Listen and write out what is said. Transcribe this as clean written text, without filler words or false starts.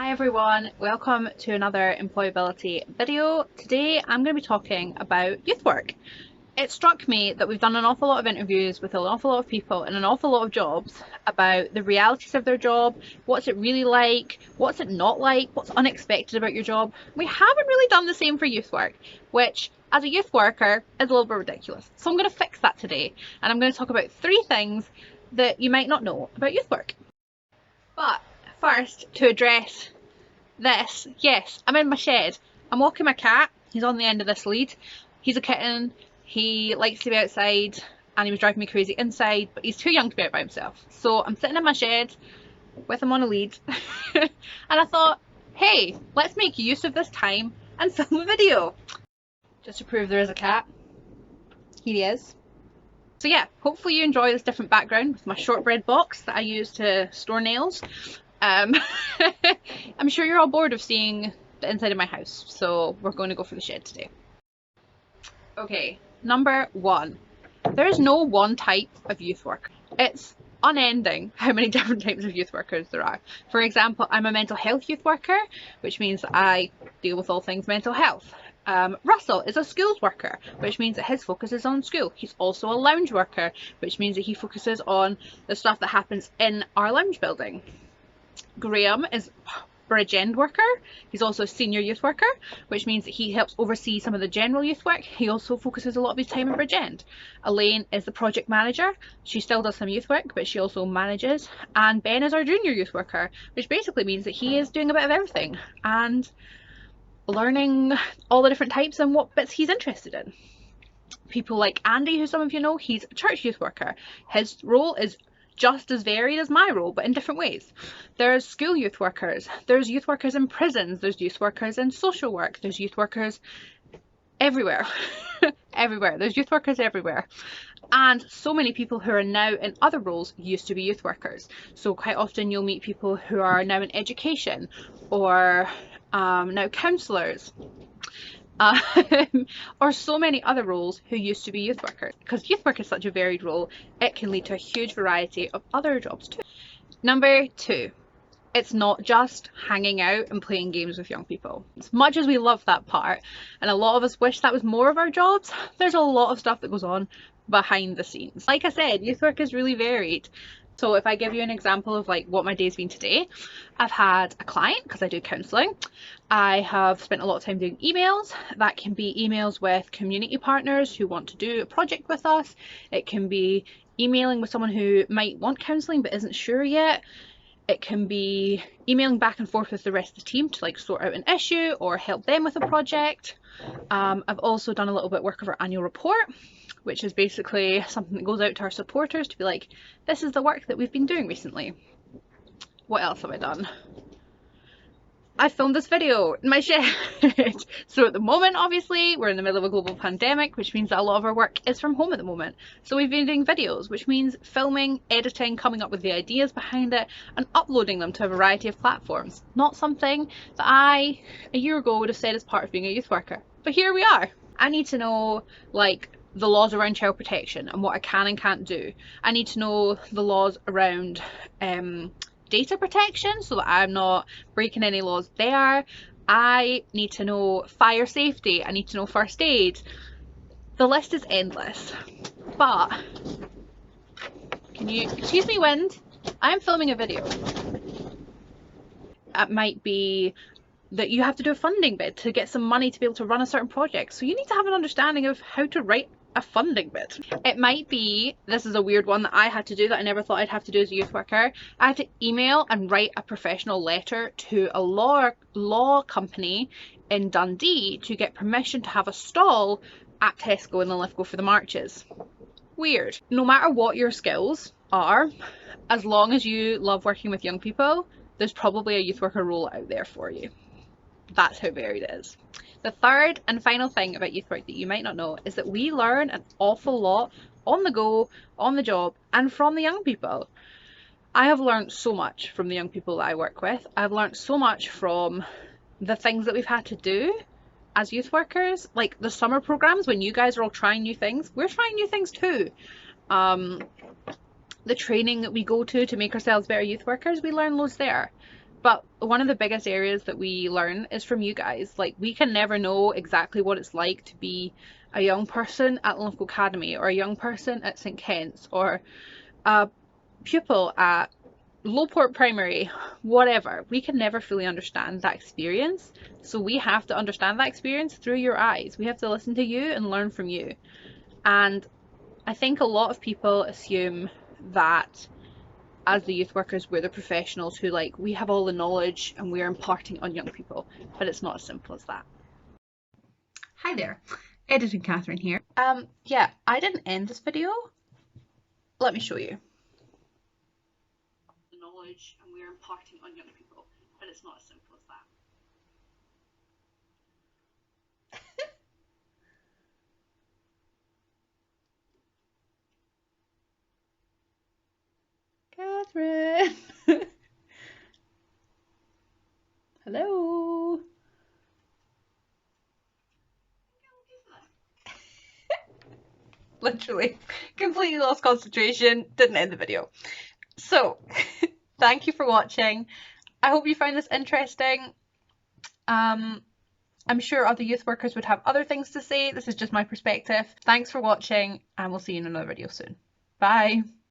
Hi everyone, welcome to another employability video. Today I'm going to be talking about youth work. It struck me that we've done an awful lot of interviews with an awful lot of people in an awful lot of jobs about the realities of their job, what's it really like, what's it not like, what's unexpected about your job. We haven't really done the same for youth work, which as a youth worker is a little bit ridiculous. So I'm going to fix that today, and I'm going to talk about 3 things that you might not know about youth work. But first, to address this, yes, I'm in my shed. I'm walking my cat. He's on the end of this lead. He's a kitten. He likes to be outside and he was driving me crazy inside, but he's too young to be out by himself. So I'm sitting in my shed with him on a lead and I thought, hey, let's make use of this time and film a video. Just to prove there is a cat. Here he is. So yeah, hopefully you enjoy this different background with my shortbread box that I use to store nails. I'm sure you're all bored of seeing the inside of my house, so we're going to go for the shed today. Okay, number 1. There is no one type of youth worker. It's unending how many different types of youth workers there are. For example, I'm a mental health youth worker, which means that I deal with all things mental health. Russell is a schools worker, which means that his focus is on school. He's also a lounge worker, which means that he focuses on the stuff that happens in our lounge building. Graham is Bridgend worker. He's also a senior youth worker, which means that he helps oversee some of the general youth work. He also focuses a lot of his time in Bridgend. Elaine is the project manager. She still does some youth work, but she also manages. And Ben is our junior youth worker, which basically means that he is doing a bit of everything and learning all the different types and what bits he's interested in. People like Andy, who some of you know, he's a church youth worker. His role is just as varied as my role, but in different ways. There's school youth workers, there's youth workers in prisons, there's youth workers in social work, there's youth workers everywhere. Everywhere. There's youth workers everywhere. And so many people who are now in other roles used to be youth workers. So quite often you'll meet people who are now in education or now counsellors. Or so many other roles who used to be youth workers. Because youth work is such a varied role, it can lead to a huge variety of other jobs too. Number 2, it's not just hanging out and playing games with young people. As much as we love that part, and a lot of us wish that was more of our jobs, there's a lot of stuff that goes on behind the scenes. Like I said, youth work is really varied. So if I give you an example of like what my day's been today, I've had a client because I do counselling. I have spent a lot of time doing emails. That can be emails with community partners who want to do a project with us. It can be emailing with someone who might want counselling but isn't sure yet. It can be emailing back and forth with the rest of the team to like sort out an issue or help them with a project. I've also done a little bit of work of our annual report, which is basically something that goes out to our supporters to be like, this is the work that we've been doing recently. What else have I done? I filmed this video in my shed. So at the moment, obviously, we're in the middle of a global pandemic, which means that a lot of our work is from home at the moment. So we've been doing videos, which means filming, editing, coming up with the ideas behind it, and uploading them to a variety of platforms. Not something that I, a year ago, would have said as part of being a youth worker. But here we are. I need to know, like, the laws around child protection and what I can and can't do. I need to know the laws around data protection so that I'm not breaking any laws there. I need to know fire safety. I need to know first aid. The list is endless. But can you excuse me, wind? I am filming a video. It might be that you have to do a funding bid to get some money to be able to run a certain project. So you need to have an understanding of how to write a funding bid. It might be, this is a weird one that I had to do that I never thought I'd have to do as a youth worker. I had to email and write a professional letter to a law company in Dundee to get permission to have a stall at Tesco and the Lithgow for the marches. Weird. No matter what your skills are, as long as you love working with young people, there's probably a youth worker role out there for you. That's how varied it is. The third and final thing about youth work that you might not know is that we learn an awful lot on the go, on the job, and from the young people. I have learned so much from the young people that I work with. I've learned so much from the things that we've had to do as youth workers, like the summer programs when you guys are all trying new things. We're trying new things too. The training that we go to make ourselves better youth workers, we learn loads there. But one of the biggest areas that we learn is from you guys. Like, we can never know exactly what it's like to be a young person at Linlithgow Academy, or a young person at St Kent's, or a pupil at Lowport Primary, whatever. We can never fully understand that experience. So we have to understand that experience through your eyes. We have to listen to you and learn from you. And I think a lot of people assume that as the youth workers, we're the professionals who, like, we have all the knowledge and we're imparting on young people, but it's not as simple as that. Hi there, Editing Catherine here. Yeah, I didn't end this video. Let me show you. The knowledge and we're imparting on young people, but it's not as simple as that. Catherine! Hello! Literally, completely lost concentration, didn't end the video. So, thank you for watching. I hope you found this interesting. I'm sure other youth workers would have other things to say. This is just my perspective. Thanks for watching, and we'll see you in another video soon. Bye!